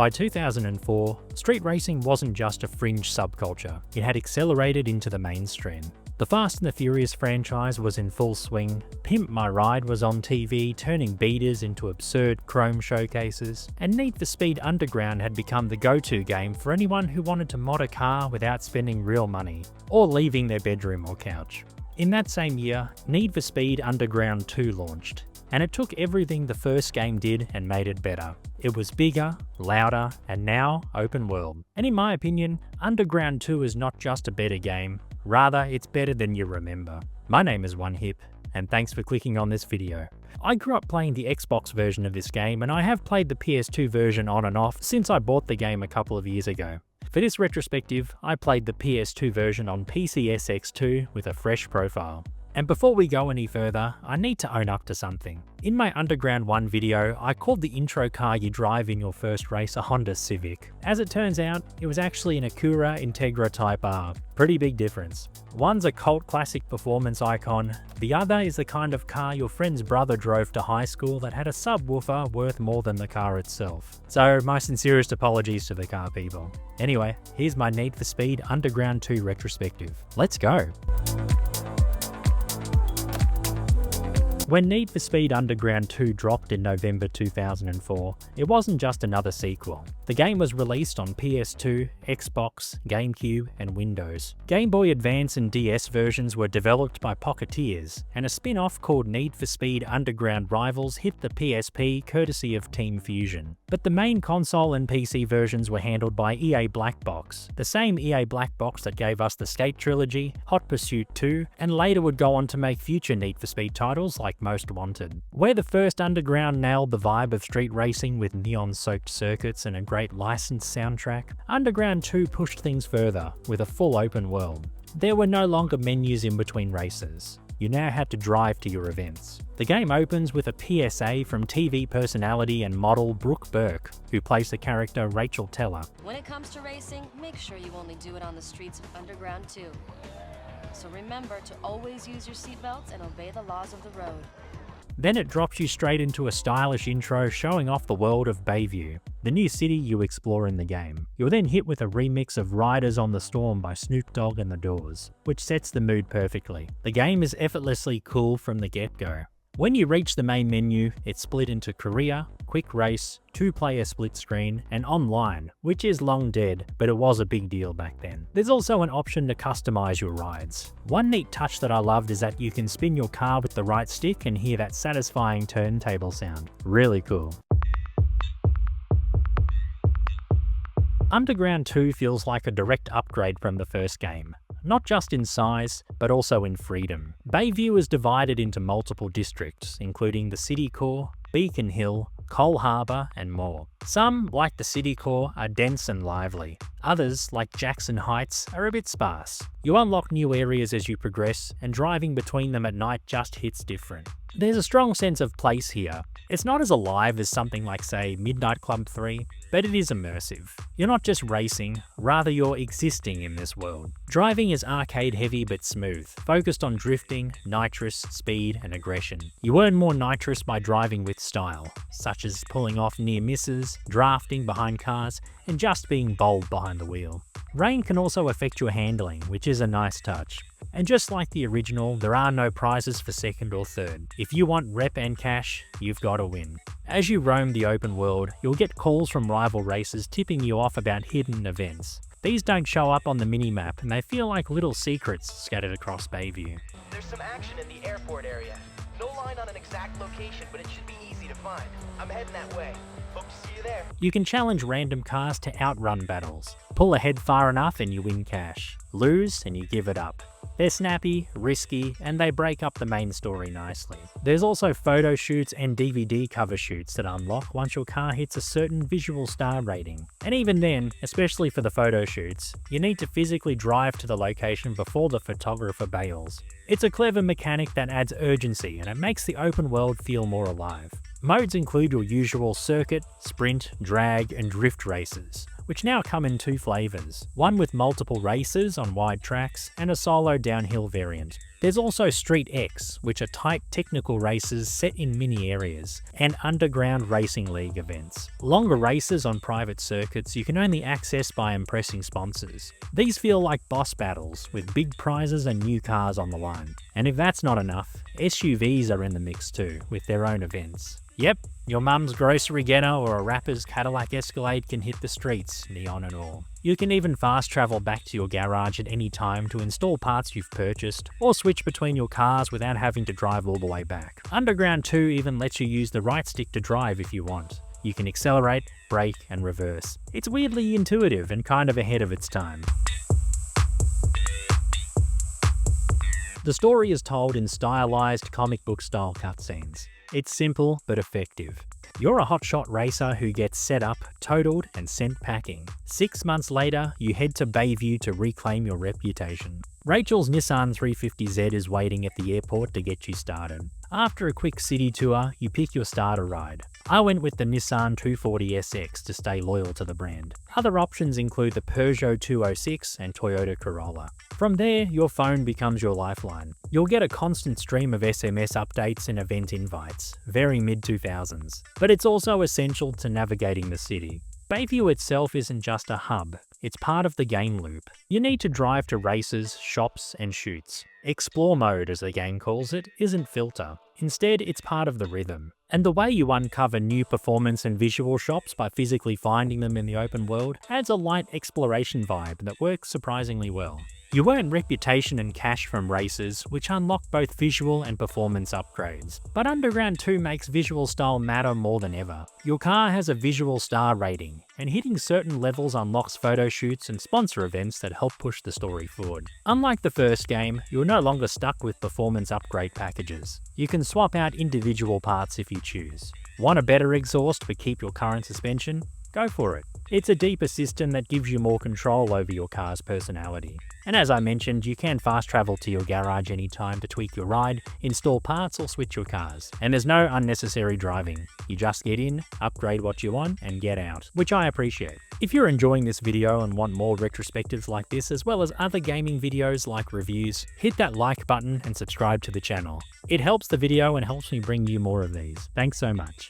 By 2004, street racing wasn't just a fringe subculture, it had accelerated into the mainstream. The Fast and the Furious franchise was in full swing, Pimp My Ride was on TV, turning beaters into absurd chrome showcases, and Need for Speed Underground had become the go-to game for anyone who wanted to mod a car without spending real money, or leaving their bedroom or couch. In that same year, Need for Speed Underground 2 launched, and it took everything the first game did and made it better. It was bigger, louder, and now open world. And in my opinion, Underground 2 is not just a better game, rather it's better than you remember. My name is OneHip, and thanks for clicking on this video. I grew up playing the Xbox version of this game, and I have played the PS2 version on and off since I bought the game a couple of years ago. For this retrospective, I played the PS2 version on PCSX2 with a fresh profile. And before we go any further, I need to own up to something. In my Underground 1 video, I called the intro car you drive in your first race a Honda Civic. As it turns out, it was actually an Acura Integra Type R. Pretty big difference. One's a cult classic performance icon, the other is the kind of car your friend's brother drove to high school that had a subwoofer worth more than the car itself. So my sincerest apologies to the car people. Anyway, here's my Need for Speed Underground 2 retrospective. Let's go! When Need for Speed Underground 2 dropped in November 2004, it wasn't just another sequel. The game was released on PS2, Xbox, GameCube, and Windows. Game Boy Advance and DS versions were developed by Pocketeers, and a spin-off called Need for Speed Underground Rivals hit the PSP courtesy of Team Fusion. But the main console and PC versions were handled by EA Black Box, the same EA Black Box that gave us the Skate Trilogy, Hot Pursuit 2, and later would go on to make future Need for Speed titles like Most Wanted. Where the first Underground nailed the vibe of street racing with neon-soaked circuits and a great licensed soundtrack, Underground 2 pushed things further with a full open world. There were no longer menus in between races. You now had to drive to your events. The game opens with a PSA from TV personality and model Brooke Burke, who plays the character Rachel Teller. When it comes to racing, make sure you only do it on the streets of Underground 2. So remember to always use your seatbelts and obey the laws of the road. Then it drops you straight into a stylish intro showing off the world of Bayview, the new city you explore in the game. You're then hit with a remix of Riders on the Storm by Snoop Dogg and the Doors, which sets the mood perfectly. The game is effortlessly cool from the get-go. When you reach the main menu, it's split into Career, Quick Race, 2-player split screen, and Online, which is long dead, but it was a big deal back then. There's also an option to customize your rides. One neat touch that I loved is that you can spin your car with the right stick and hear that satisfying turntable sound. Really cool. Underground 2 feels like a direct upgrade from the first game. Not just in size, but also in freedom. Bayview is divided into multiple districts, including the City Core, Beacon Hill, Cole Harbour, and more. Some, like the City Core, are dense and lively. Others, like Jackson Heights, are a bit sparse. You unlock new areas as you progress, and driving between them at night just hits different. There's a strong sense of place here. It's not as alive as something like, say, Midnight Club 3, but it is immersive. You're not just racing, rather you're existing in this world. Driving is arcade heavy but smooth, focused on drifting, nitrous, speed, and aggression. You earn more nitrous by driving with style, such as pulling off near misses, drafting behind cars, and just being bold behind the wheel. Rain can also affect your handling, which is a nice touch. And just like the original, there are no prizes for second or third. If you want rep and cash, you've got to win. As you roam the open world, you'll get calls from rival racers tipping you off about hidden events. These don't show up on the minimap, and they feel like little secrets scattered across Bayview. There's some action in the airport area. No line on an exact location, but it should be easy to find. I'm heading that way. Hope to see you there. You can challenge random cars to outrun battles. Pull ahead far enough and you win cash. Lose and you give it up. They're snappy, risky, and they break up the main story nicely. There's also photo shoots and DVD cover shoots that unlock once your car hits a certain visual star rating. And even then, especially for the photo shoots, you need to physically drive to the location before the photographer bails. It's a clever mechanic that adds urgency and it makes the open world feel more alive. Modes include your usual circuit, sprint, drag, and drift races, which now come in two flavours, one with multiple races on wide tracks and a solo downhill variant. There's also Street X, which are tight technical races set in mini areas, and Underground Racing League events. Longer races on private circuits you can only access by impressing sponsors. These feel like boss battles, with big prizes and new cars on the line. And if that's not enough, SUVs are in the mix too, with their own events. Yep, your mum's grocery getter or a rapper's Cadillac Escalade can hit the streets, neon and all. You can even fast travel back to your garage at any time to install parts you've purchased, or switch between your cars without having to drive all the way back. Underground 2 even lets you use the right stick to drive if you want. You can accelerate, brake, and reverse. It's weirdly intuitive and kind of ahead of its time. The story is told in stylized comic book style cutscenes. It's simple but effective. You're a hotshot racer who gets set up, totaled, and sent packing. 6 months later, you head to Bayview to reclaim your reputation. Rachel's Nissan 350Z is waiting at the airport to get you started. After a quick city tour, you pick your starter ride. I went with the Nissan 240SX to stay loyal to the brand. Other options include the Peugeot 206 and Toyota Corolla. From there, your phone becomes your lifeline. You'll get a constant stream of SMS updates and event invites, very mid-2000s. But it's also essential to navigating the city. Bayview itself isn't just a hub, it's part of the game loop. You need to drive to races, shops, and shoots. Explore mode, as the game calls it, isn't filter. Instead, it's part of the rhythm. And the way you uncover new performance and visual shops by physically finding them in the open world adds a light exploration vibe that works surprisingly well. You earn reputation and cash from races, which unlock both visual and performance upgrades. But Underground 2 makes visual style matter more than ever. Your car has a visual star rating, and hitting certain levels unlocks photo shoots and sponsor events that help push the story forward. Unlike the first game, you're no longer stuck with performance upgrade packages. You can swap out individual parts if you choose. Want a better exhaust but keep your current suspension? Go for it. It's a deeper system that gives you more control over your car's personality. And as I mentioned, you can fast travel to your garage anytime to tweak your ride, install parts, or switch your cars. And there's no unnecessary driving. You just get in, upgrade what you want, and get out, which I appreciate. If you're enjoying this video and want more retrospectives like this, as well as other gaming videos like reviews, hit that like button and subscribe to the channel. It helps the video and helps me bring you more of these. Thanks so much.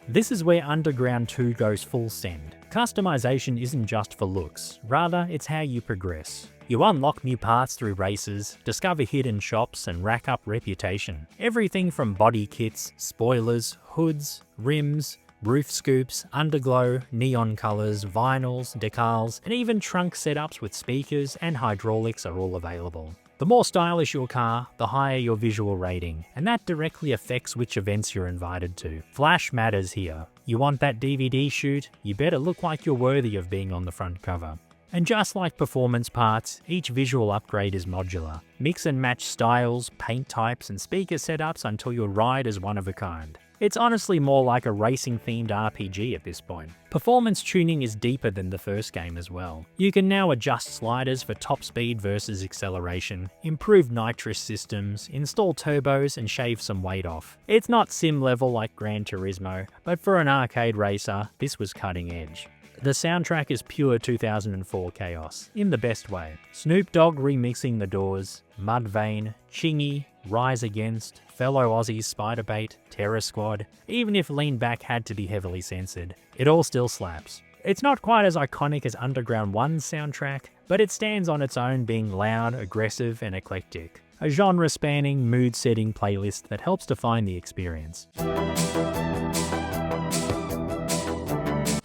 This is where Underground 2 goes full send. Customization isn't just for looks, rather it's how you progress. You unlock new parts through races, discover hidden shops, and rack up reputation. Everything from body kits, spoilers, hoods, rims, roof scoops, underglow, neon colours, vinyls, decals, and even trunk setups with speakers and hydraulics are all available. The more stylish your car, the higher your visual rating, and that directly affects which events you're invited to. Flash matters here. You want that DVD shoot? You better look like you're worthy of being on the front cover. And just like performance parts, each visual upgrade is modular. Mix and match styles, paint types, and speaker setups until your ride is one of a kind. It's honestly more like a racing-themed RPG at this point. Performance tuning is deeper than the first game as well. You can now adjust sliders for top speed versus acceleration, improve nitrous systems, install turbos, and shave some weight off. It's not sim level like Gran Turismo, but for an arcade racer, this was cutting edge. The soundtrack is pure 2004 chaos, in the best way. Snoop Dogg remixing The Doors, Mudvayne, Chingy, Rise Against, fellow Aussies Spiderbait, Terror Squad. Even if Lean Back had to be heavily censored, it all still slaps. It's not quite as iconic as Underground 1's soundtrack, but it stands on its own being loud, aggressive, and eclectic. A genre-spanning, mood-setting playlist that helps define the experience.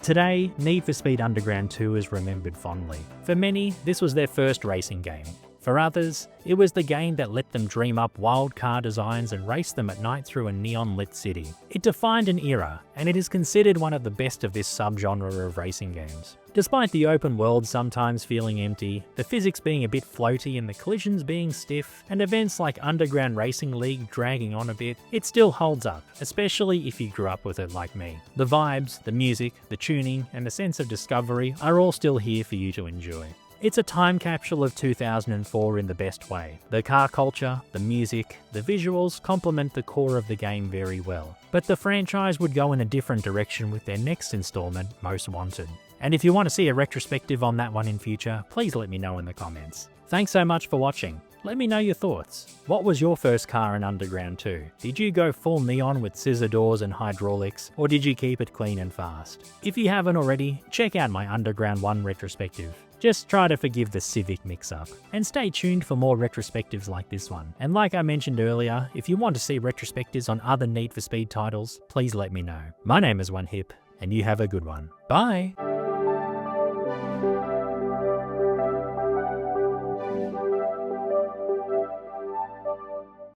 Today, Need for Speed Underground 2 is remembered fondly. For many, this was their first racing game. For others, it was the game that let them dream up wild car designs and race them at night through a neon-lit city. It defined an era, and it is considered one of the best of this subgenre of racing games. Despite the open world sometimes feeling empty, the physics being a bit floaty and the collisions being stiff, and events like Underground Racing League dragging on a bit, it still holds up, especially if you grew up with it like me. The vibes, the music, the tuning, and the sense of discovery are all still here for you to enjoy. It's a time capsule of 2004 in the best way. The car culture, the music, the visuals complement the core of the game very well. But the franchise would go in a different direction with their next installment, Most Wanted. And if you want to see a retrospective on that one in future, please let me know in the comments. Thanks so much for watching. Let me know your thoughts. What was your first car in Underground 2? Did you go full neon with scissor doors and hydraulics, or did you keep it clean and fast? If you haven't already, check out my Underground 1 retrospective. Just try to forgive the Civic mix-up. And stay tuned for more retrospectives like this one. And like I mentioned earlier, if you want to see retrospectives on other Need for Speed titles, please let me know. My name is OneHip, and you have a good one. Bye!